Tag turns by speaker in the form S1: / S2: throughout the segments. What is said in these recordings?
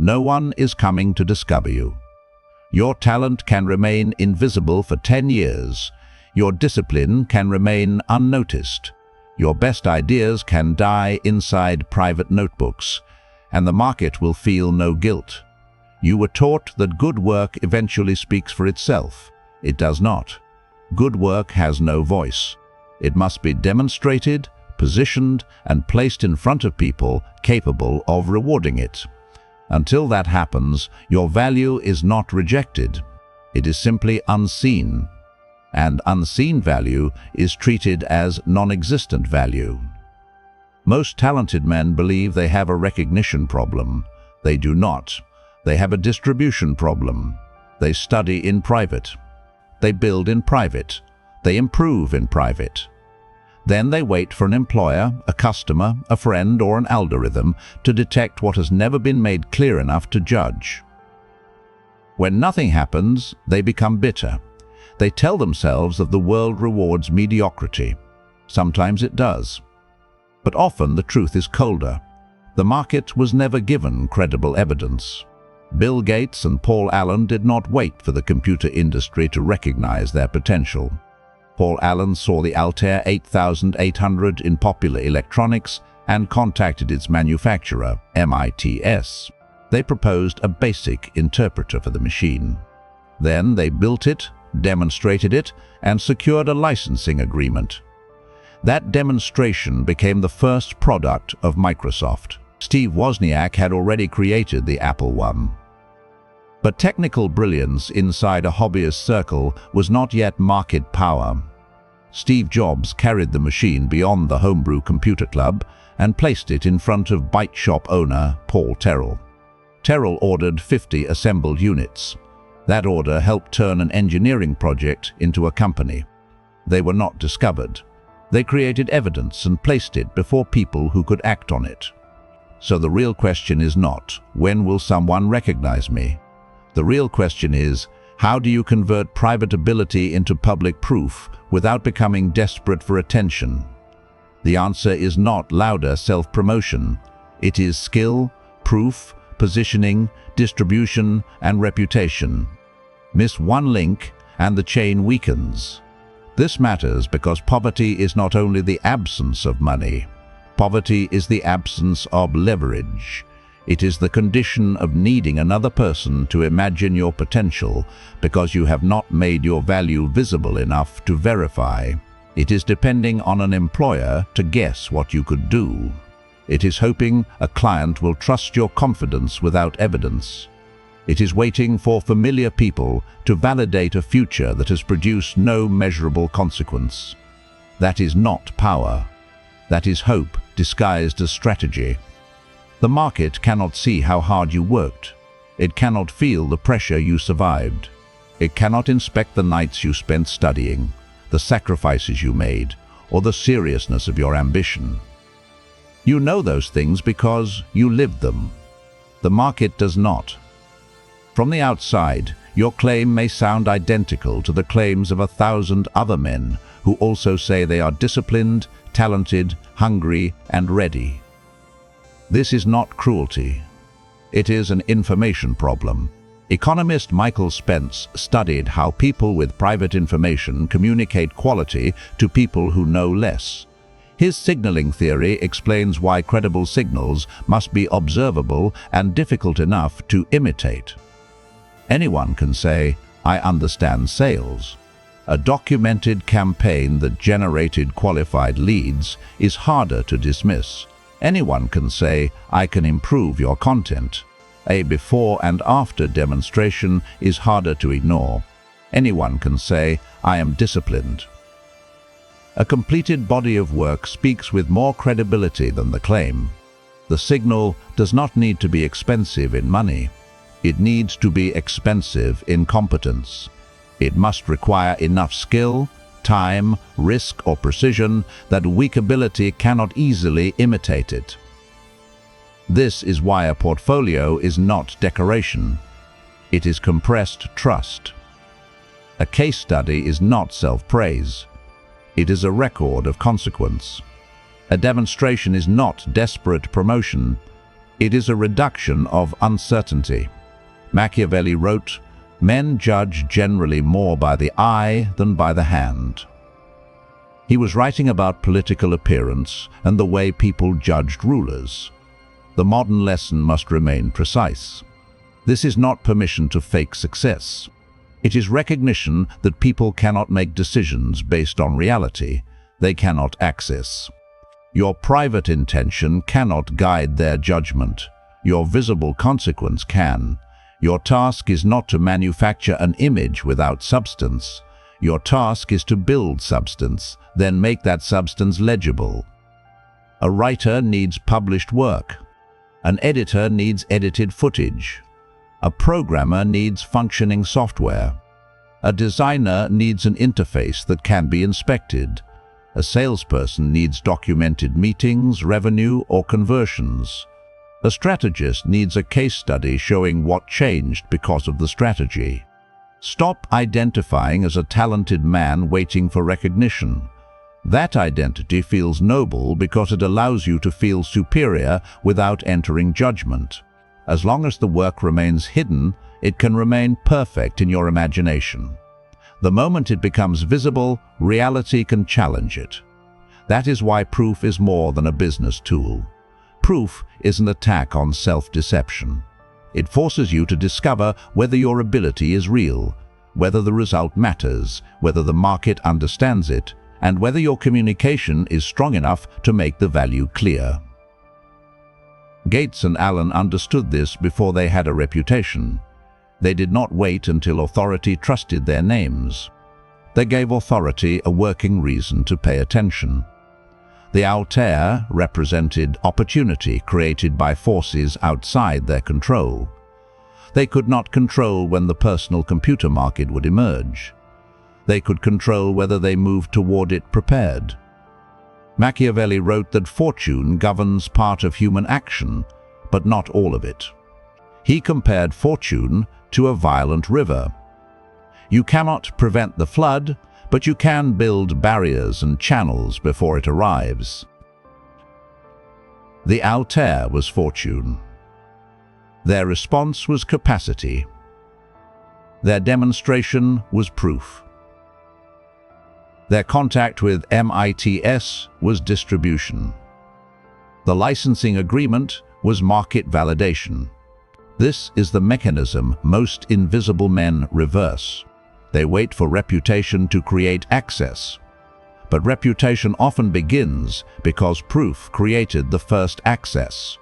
S1: No one is coming to discover you. Your talent can remain invisible for 10 years. Your discipline can remain unnoticed. Your best ideas can die inside private notebooks, and the market will feel no guilt. You were taught that good work eventually speaks for itself. It does not. Good work has no voice. It must be demonstrated, positioned, and placed in front of people capable of rewarding it. Until that happens, your value is not rejected. It is simply unseen. And unseen value is treated as non-existent value. Most talented men believe they have a recognition problem. They do not. They have a distribution problem. They study in private. They build in private. They improve in private. Then they wait for an employer, a customer, a friend, or an algorithm to detect what has never been made clear enough to judge. When nothing happens, they become bitter. They tell themselves that the world rewards mediocrity. Sometimes it does. But often the truth is colder. The market was never given credible evidence. Bill Gates and Paul Allen did not wait for the computer industry to recognize their potential. Paul Allen saw the Altair 8800 in Popular Electronics and contacted its manufacturer, MITS. They proposed a basic interpreter for the machine. Then they built it, demonstrated it, and secured a licensing agreement. That demonstration became the first product of Microsoft. Steve Wozniak had already created the Apple I. But technical brilliance inside a hobbyist circle was not yet market power. Steve Jobs carried the machine beyond the homebrew computer club and placed it in front of Byte Shop owner Paul Terrell. Terrell ordered 50 assembled units. That order helped turn an engineering project into a company. They were not discovered. They created evidence and placed it before people who could act on it. So the real question is not, when will someone recognize me? The real question is, how do you convert private ability into public proof without becoming desperate for attention? The answer is not louder self-promotion. It is skill, proof, positioning, distribution, and reputation. Miss one link and the chain weakens. This matters because poverty is not only the absence of money. Poverty is the absence of leverage. It is the condition of needing another person to imagine your potential because you have not made your value visible enough to verify. It is depending on an employer to guess what you could do. It is hoping a client will trust your confidence without evidence. It is waiting for familiar people to validate a future that has produced no measurable consequence. That is not power. That is hope disguised as strategy. The market cannot see how hard you worked. It cannot feel the pressure you survived. It cannot inspect the nights you spent studying, the sacrifices you made, or the seriousness of your ambition. You know those things because you lived them. The market does not. From the outside, your claim may sound identical to the claims of 1,000 other men who also say they are disciplined, talented, hungry, and ready. This is not cruelty. It is an information problem. Economist Michael Spence studied how people with private information communicate quality to people who know less. His signaling theory explains why credible signals must be observable and difficult enough to imitate. Anyone can say, "I understand sales." A documented campaign that generated qualified leads is harder to dismiss. Anyone can say, "I can improve your content." A before and after demonstration is harder to ignore. Anyone can say, "I am disciplined." A completed body of work speaks with more credibility than the claim. The signal does not need to be expensive in money. It needs to be expensive in competence. It must require enough skill, time, risk, or precision that weak ability cannot easily imitate it. This is why a portfolio is not decoration. It is compressed trust. A case study is not self-praise. It is a record of consequence. A demonstration is not desperate promotion. It is a reduction of uncertainty. Machiavelli wrote, "Men judge generally more by the eye than by the hand." He was writing about political appearance and the way people judged rulers. The modern lesson must remain precise. This is not permission to fake success. It is recognition that people cannot make decisions based on reality they cannot access. Your private intention cannot guide their judgment. Your visible consequence can. Your task is not to manufacture an image without substance. Your task is to build substance, then make that substance legible. A writer needs published work. An editor needs edited footage. A programmer needs functioning software. A designer needs an interface that can be inspected. A salesperson needs documented meetings, revenue, or conversions. A strategist needs a case study showing what changed because of the strategy. Stop identifying as a talented man waiting for recognition. That identity feels noble because it allows you to feel superior without entering judgment. As long as the work remains hidden, it can remain perfect in your imagination. The moment it becomes visible, reality can challenge it. That is why proof is more than a business tool. Proof is an attack on self-deception. It forces you to discover whether your ability is real, whether the result matters, whether the market understands it, and whether your communication is strong enough to make the value clear. Gates and Allen understood this before they had a reputation. They did not wait until authority trusted their names. They gave authority a working reason to pay attention. The Altair represented opportunity created by forces outside their control. They could not control when the personal computer market would emerge. They could control whether they moved toward it prepared. Machiavelli wrote that fortune governs part of human action, but not all of it. He compared fortune to a violent river. You cannot prevent the flood, but you can build barriers and channels before it arrives. The Altair was fortune. Their response was capacity. Their demonstration was proof. Their contact with MITS was distribution. The licensing agreement was market validation. This is the mechanism most invisible men reverse. They wait for reputation to create access. But reputation often begins because proof created the first access.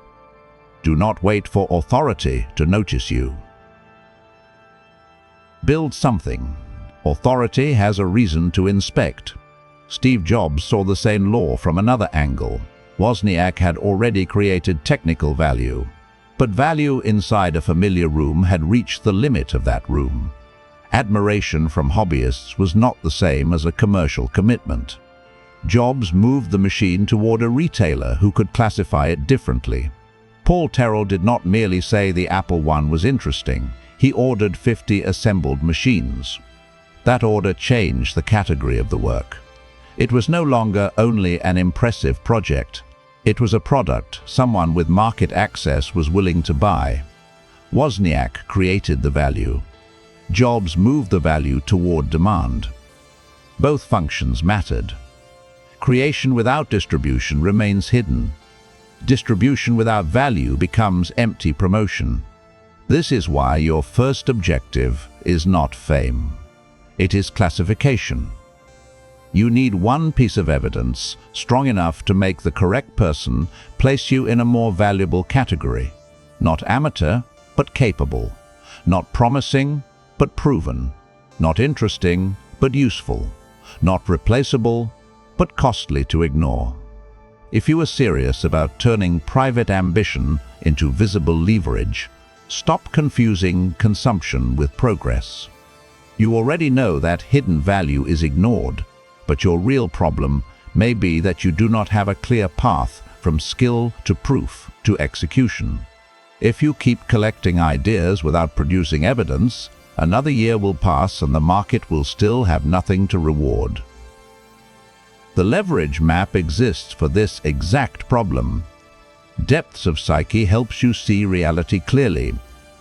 S1: Do not wait for authority to notice you. Build something. Authority has a reason to inspect. Steve Jobs saw the same law from another angle. Wozniak had already created technical value. But value inside a familiar room had reached the limit of that room. Admiration from hobbyists was not the same as a commercial commitment. Jobs moved the machine toward a retailer who could classify it differently. Paul Terrell did not merely say the Apple I was interesting. He ordered 50 assembled machines. That order changed the category of the work. It was no longer only an impressive project. It was a product someone with market access was willing to buy. Wozniak created the value. Jobs moved the value toward demand. Both functions mattered. Creation without distribution remains hidden. Distribution without value becomes empty promotion. This is why your first objective is not fame. It is classification. You need one piece of evidence strong enough to make the correct person place you in a more valuable category. Not amateur, but capable. Not promising, but proven. Not interesting, but useful. Not replaceable, but costly to ignore. If you are serious about turning private ambition into visible leverage, stop confusing consumption with progress. You already know that hidden value is ignored, but your real problem may be that you do not have a clear path from skill to proof to execution. If you keep collecting ideas without producing evidence, another year will pass and the market will still have nothing to reward. The leverage map exists for this exact problem. Depths of psyche helps you see reality clearly.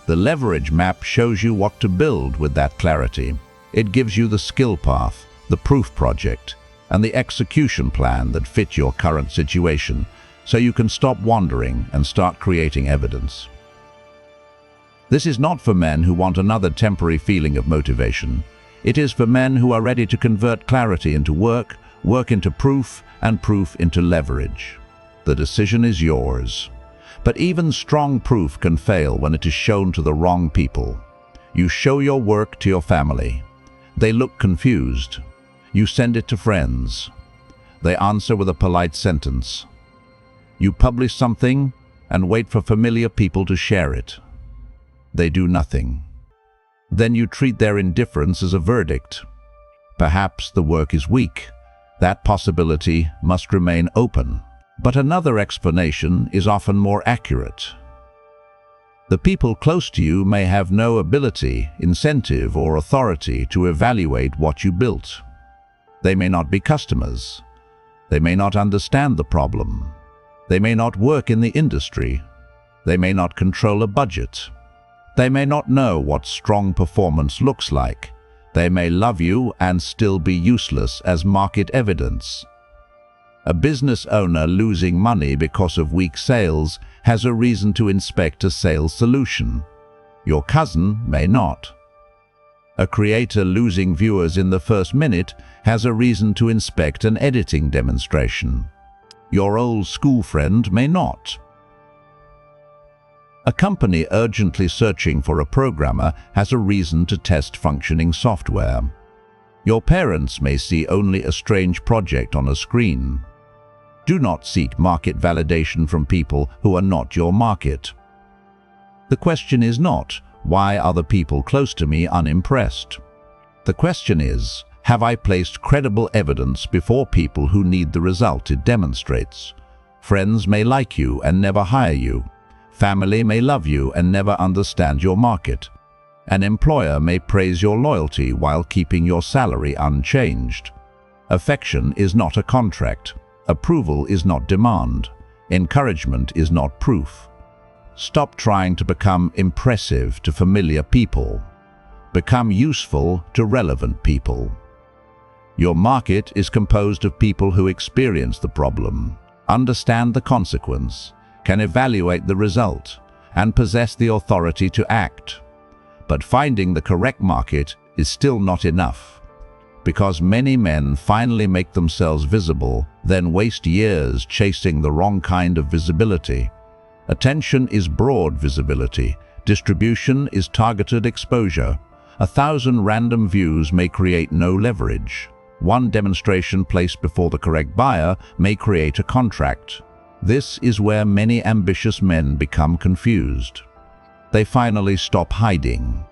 S1: The leverage map shows you what to build with that clarity. It gives you the skill path, the proof project, and the execution plan that fit your current situation, so you can stop wandering and start creating evidence. This is not for men who want another temporary feeling of motivation. It is for men who are ready to convert clarity into work, work into proof, and proof into leverage. The decision is yours. But even strong proof can fail when it is shown to the wrong people. You show your work to your family. They look confused. You send it to friends. They answer with a polite sentence. You publish something and wait for familiar people to share it. They do nothing. Then you treat their indifference as a verdict. Perhaps the work is weak. That possibility must remain open. But another explanation is often more accurate. The people close to you may have no ability, incentive, or authority to evaluate what you built. They may not be customers. They may not understand the problem. They may not work in the industry. They may not control a budget. They may not know what strong performance looks like. They may love you and still be useless as market evidence. A business owner losing money because of weak sales has a reason to inspect a sales solution. Your cousin may not. A creator losing viewers in the first minute has a reason to inspect an editing demonstration. Your old school friend may not. A company urgently searching for a programmer has a reason to test functioning software. Your parents may see only a strange project on a screen. Do not seek market validation from people who are not your market. The question is not, why are the people close to me unimpressed? The question is, have I placed credible evidence before people who need the result it demonstrates? Friends may like you and never hire you. Family may love you and never understand your market. An employer may praise your loyalty while keeping your salary unchanged. Affection is not a contract. Approval is not demand. Encouragement is not proof. Stop trying to become impressive to familiar people. Become useful to relevant people. Your market is composed of people who experience the problem, understand the consequence, can evaluate the result, and possess the authority to act. But finding the correct market is still not enough. Because many men finally make themselves visible, then waste years chasing the wrong kind of visibility. Attention is broad visibility. Distribution is targeted exposure. 1,000 random views may create no leverage. One demonstration placed before the correct buyer may create a contract. This is where many ambitious men become confused. They finally stop hiding.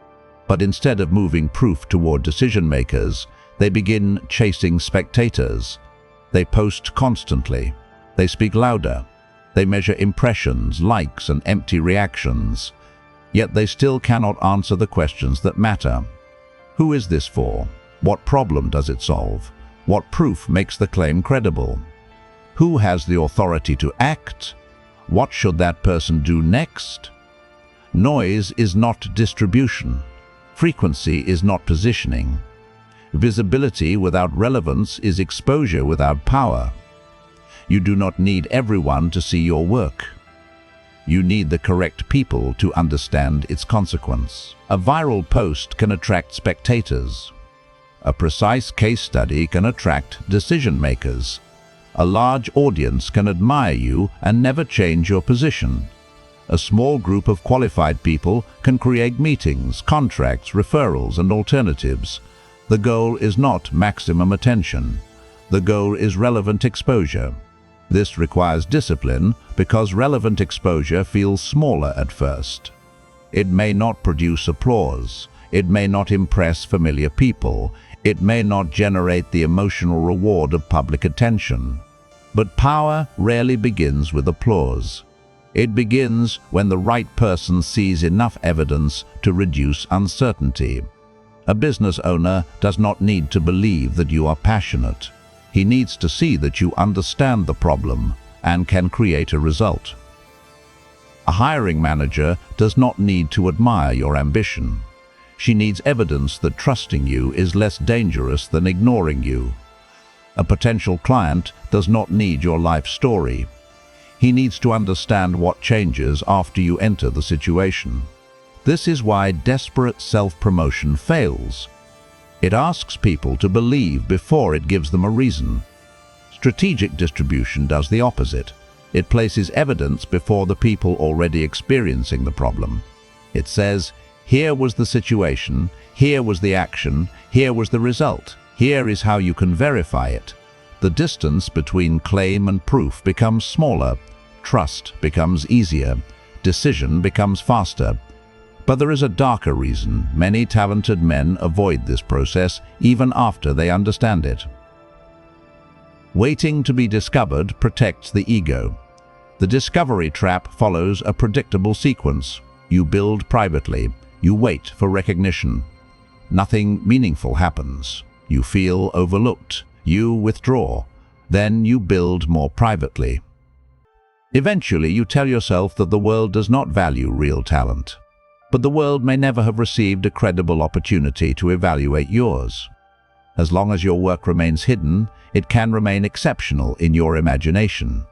S1: But instead of moving proof toward decision makers, they begin chasing spectators. They post constantly. They speak louder. They measure impressions, likes, and empty reactions. Yet they still cannot answer the questions that matter. Who is this for? What problem does it solve? What proof makes the claim credible? Who has the authority to act? What should that person do next? Noise is not distribution. Frequency is not positioning. Visibility without relevance is exposure without power. You do not need everyone to see your work. You need the correct people to understand its consequence. A viral post can attract spectators. A precise case study can attract decision makers. A large audience can admire you and never change your position. A small group of qualified people can create meetings, contracts, referrals, and alternatives. The goal is not maximum attention. The goal is relevant exposure. This requires discipline because relevant exposure feels smaller at first. It may not produce applause. It may not impress familiar people. It may not generate the emotional reward of public attention. But power rarely begins with applause. It begins when the right person sees enough evidence to reduce uncertainty. A business owner does not need to believe that you are passionate. He needs to see that you understand the problem and can create a result. A hiring manager does not need to admire your ambition. She needs evidence that trusting you is less dangerous than ignoring you. A potential client does not need your life story. He needs to understand what changes after you enter the situation. This is why desperate self-promotion fails. It asks people to believe before it gives them a reason. Strategic distribution does the opposite. It places evidence before the people already experiencing the problem. It says, here was the situation, here was the action, here was the result, here is how you can verify it. The distance between claim and proof becomes smaller, trust becomes easier, decision becomes faster. But there is a darker reason many talented men avoid this process even after they understand it. Waiting to be discovered protects the ego. The discovery trap follows a predictable sequence. You build privately. You wait for recognition. Nothing meaningful happens. You feel overlooked. You withdraw. Then you build more privately. Eventually, you tell yourself that the world does not value real talent. But the world may never have received a credible opportunity to evaluate yours. As long as your work remains hidden, it can remain exceptional in your imagination.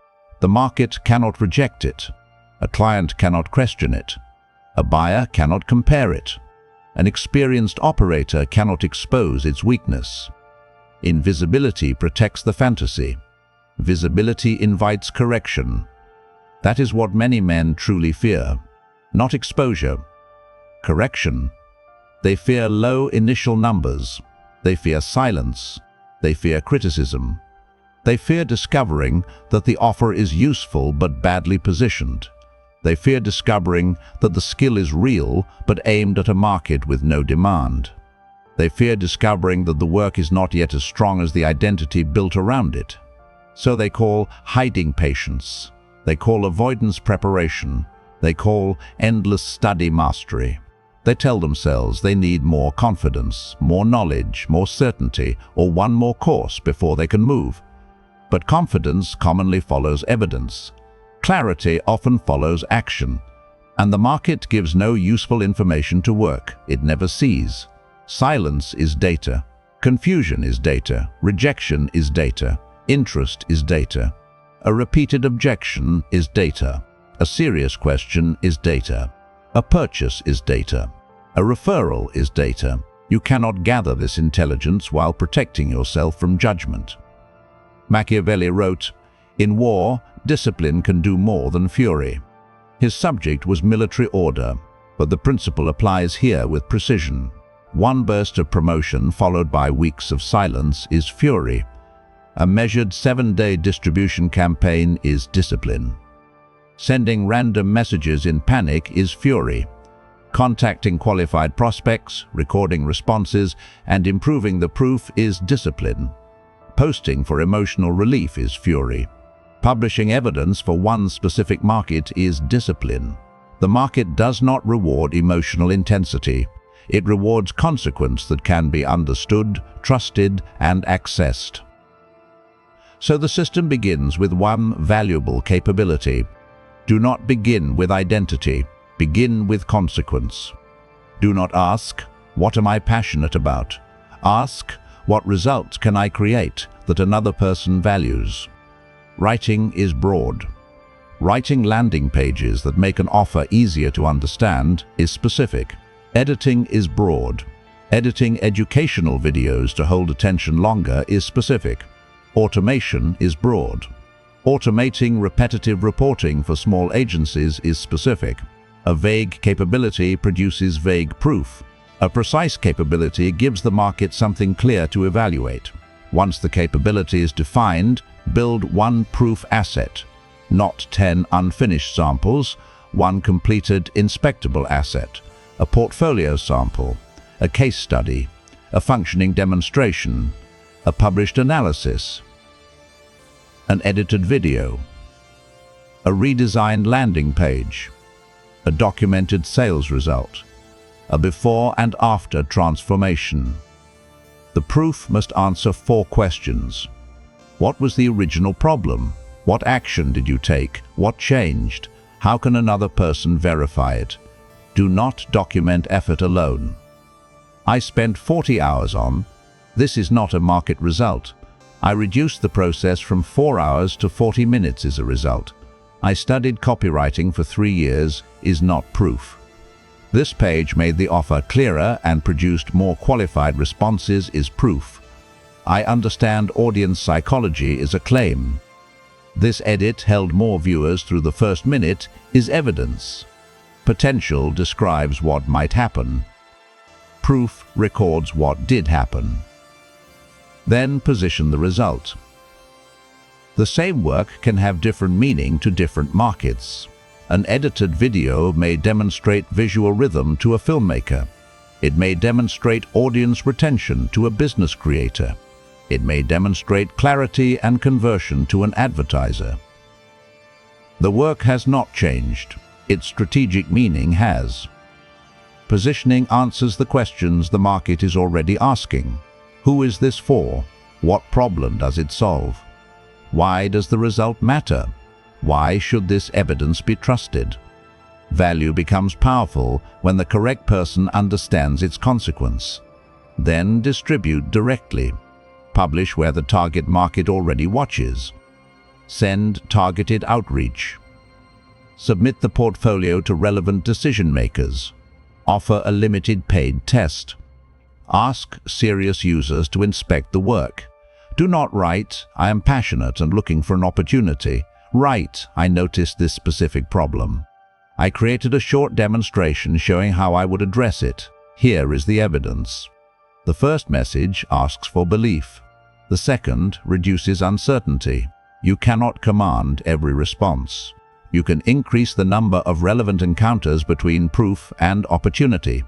S1: The market cannot reject it. A client cannot question it. A buyer cannot compare it. An experienced operator cannot expose its weakness. Invisibility protects the fantasy. Visibility invites correction. That is what many men truly fear. Not exposure. Correction. They fear low initial numbers. They fear silence. They fear criticism. They fear discovering that the offer is useful but badly positioned. They fear discovering that the skill is real but aimed at a market with no demand. They fear discovering that the work is not yet as strong as the identity built around it. So they call hiding patience. They call avoidance preparation. They call endless study mastery. They tell themselves they need more confidence, more knowledge, more certainty, or one more course before they can move. But confidence commonly follows evidence. Clarity often follows action. And the market gives no useful information to work. It never sees. Silence is data. Confusion is data. Rejection is data. Interest is data. A repeated objection is data. A serious question is data. A purchase is data. A referral is data. You cannot gather this intelligence while protecting yourself from judgment. Machiavelli wrote, "In war, discipline can do more than fury." His subject was military order, but the principle applies here with precision. One burst of promotion followed by weeks of silence is fury. A measured 7-day distribution campaign is discipline. Sending random messages in panic is fury. Contacting qualified prospects, recording responses, and improving the proof is discipline. Posting for emotional relief is fury. Publishing evidence for one specific market is discipline. The market does not reward emotional intensity. It rewards consequence that can be understood, trusted, and accessed. So the system begins with one valuable capability. Do not begin with identity. Begin with consequence. Do not ask, what am I passionate about? Ask, what results can I create that another person values? Writing is broad. Writing landing pages that make an offer easier to understand is specific. Editing is broad. Editing educational videos to hold attention longer is specific. Automation is broad. Automating repetitive reporting for small agencies is specific. A vague capability produces vague proof. A precise capability gives the market something clear to evaluate. Once the capability is defined, build one proof asset, not 10 unfinished samples, one completed inspectable asset, a portfolio sample, a case study, a functioning demonstration, a published analysis, an edited video, a redesigned landing page, a documented sales result, a before and after transformation. The proof must answer 4 questions. What was the original problem? What action did you take? What changed? How can another person verify it? Do not document effort alone. I spent 40 hours on. This is not a market result. I reduced the process from 4 hours to 40 minutes as a result. I studied copywriting for 3 years is not proof. This page made the offer clearer and produced more qualified responses is proof. I understand audience psychology is a claim. This edit held more viewers through the first minute is evidence. Potential describes what might happen. Proof records what did happen. Then position the result. The same work can have different meaning to different markets. An edited video may demonstrate visual rhythm to a filmmaker. It may demonstrate audience retention to a business creator. It may demonstrate clarity and conversion to an advertiser. The work has not changed. Its strategic meaning has. Positioning answers the questions the market is already asking. Who is this for? What problem does it solve? Why does the result matter? Why should this evidence be trusted? Value becomes powerful when the correct person understands its consequence. Then distribute directly. Publish where the target market already watches. Send targeted outreach. Submit the portfolio to relevant decision makers. Offer a limited paid test. Ask serious users to inspect the work. Do not write, "I am passionate and looking for an opportunity." Write, "I noticed this specific problem. I created a short demonstration showing how I would address it. Here is the evidence." The first message asks for belief. The second reduces uncertainty. You cannot command every response. You can increase the number of relevant encounters between proof and opportunity.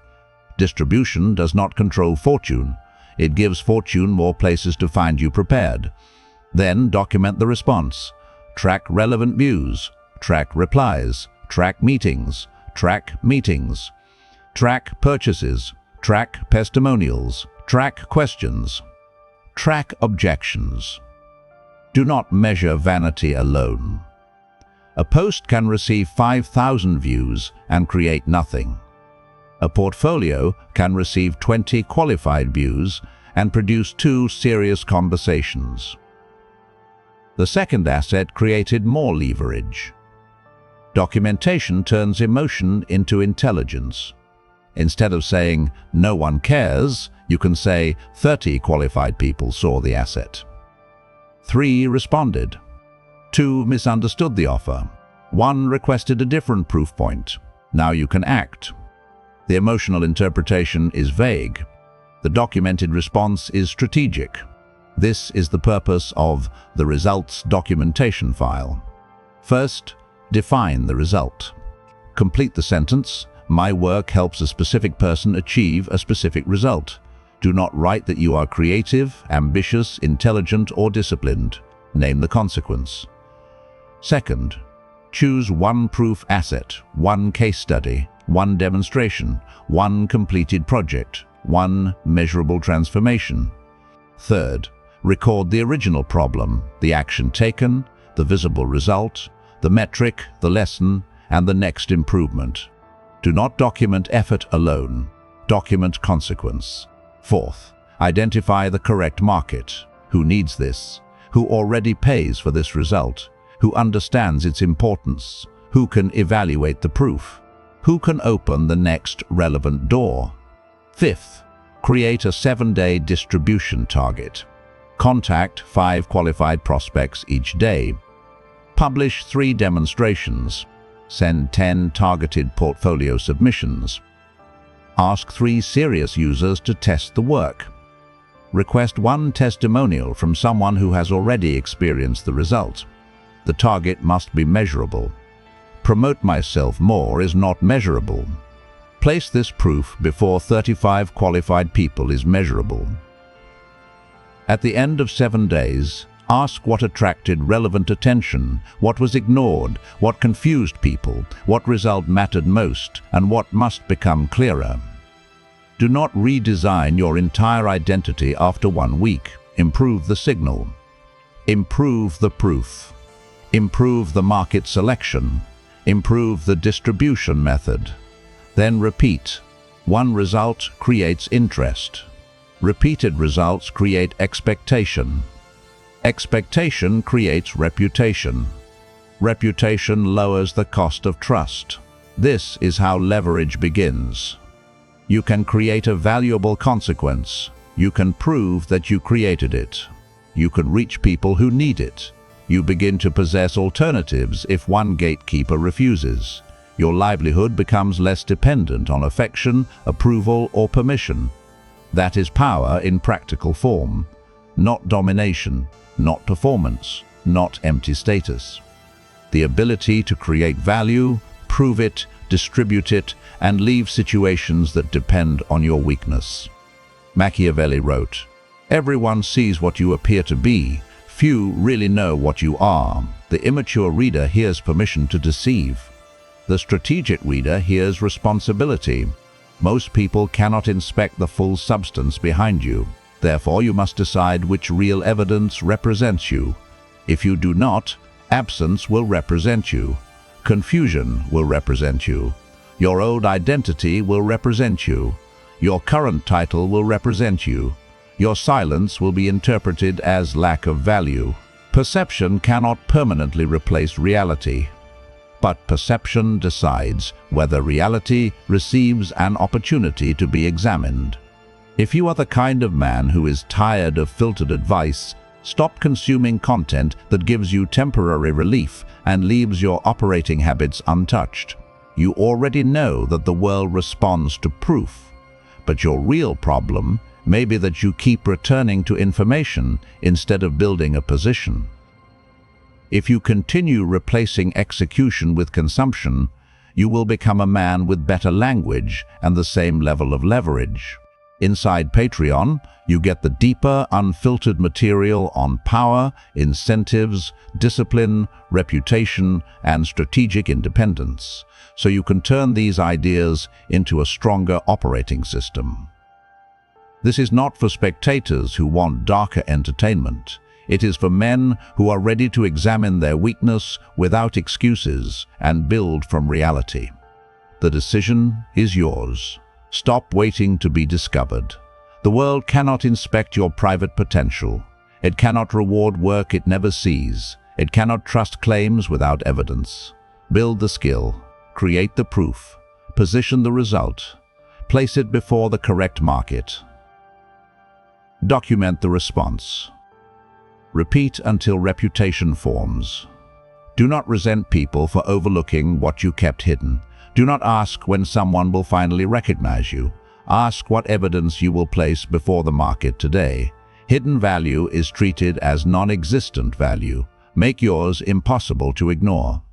S1: Distribution does not control fortune. It gives fortune more places to find you prepared. Then document the response. Track relevant views. Track replies. Track meetings. Track meetings. Track purchases. Track testimonials. Track questions. Track objections. Do not measure vanity alone. A post can receive 5,000 views and create nothing. A portfolio can receive 20 qualified views and produce 2 serious conversations. The second asset created more leverage. Documentation turns emotion into intelligence. Instead of saying, "No one cares," you can say, 30 qualified people saw the asset. 3 responded. 2 misunderstood the offer. 1 requested a different proof point. Now you can act. The emotional interpretation is vague. The documented response is strategic. This is the purpose of the results documentation file. First, define the result. Complete the sentence, "My work helps a specific person achieve a specific result." Do not write that you are creative, ambitious, intelligent, or disciplined. Name the consequence. Second, choose 1 proof asset, 1 case study, 1 demonstration, 1 completed project, 1 measurable transformation. Third, record the original problem, the action taken, the visible result, the metric, the lesson, and the next improvement. Do not document effort alone. Document consequence. Fourth, identify the correct market. Who needs this? Who already pays for this result? Who understands its importance? Who can evaluate the proof? Who can open the next relevant door? Fifth, create a 7-day distribution target. Contact 5 qualified prospects each day. Publish 3 demonstrations. Send 10 targeted portfolio submissions. Ask 3 serious users to test the work. Request 1 testimonial from someone who has already experienced the result. The target must be measurable. Promote myself more is not measurable. Place this proof before 35 qualified people is measurable. At the end of 7 days, ask what attracted relevant attention, what was ignored, what confused people, what result mattered most, and what must become clearer. Do not redesign your entire identity after 1 week. Improve the signal. Improve the proof. Improve the market selection. Improve the distribution method. Then repeat. One result creates interest. Repeated results create expectation. Expectation creates reputation. Reputation lowers the cost of trust. This is how leverage begins. You can create a valuable consequence. You can prove that you created it. You can reach people who need it. You begin to possess alternatives if one gatekeeper refuses. Your livelihood becomes less dependent on affection, approval, or permission. That is power in practical form, not domination, not performance, not empty status. The ability to create value, prove it, distribute it, and leave situations that depend on your weakness. Machiavelli wrote, "Everyone sees what you appear to be. Few really know what you are." The immature reader hears permission to deceive. The strategic reader hears responsibility. Most people cannot inspect the full substance behind you. Therefore, you must decide which real evidence represents you. If you do not, absence will represent you. Confusion will represent you. Your old identity will represent you. Your current title will represent you. Your silence will be interpreted as lack of value. Perception cannot permanently replace reality, but perception decides whether reality receives an opportunity to be examined. If you are the kind of man who is tired of filtered advice, stop consuming content that gives you temporary relief and leaves your operating habits untouched. You already know that the world responds to proof, but your real problem may be that you keep returning to information instead of building a position. If you continue replacing execution with consumption, you will become a man with better language and the same level of leverage. Inside Patreon, you get the deeper, unfiltered material on power, incentives, discipline, reputation, and strategic independence, so you can turn these ideas into a stronger operating system. This is not for spectators who want darker entertainment. It is for men who are ready to examine their weakness without excuses and build from reality. The decision is yours. Stop waiting to be discovered. The world cannot inspect your private potential. It cannot reward work it never sees. It cannot trust claims without evidence. Build the skill. Create the proof. Position the result. Place it before the correct market. Document the response. Repeat until reputation forms. Do not resent people for overlooking what you kept hidden. Do not ask when someone will finally recognize you. Ask what evidence you will place before the market today. Hidden value is treated as non-existent value. Make yours impossible to ignore.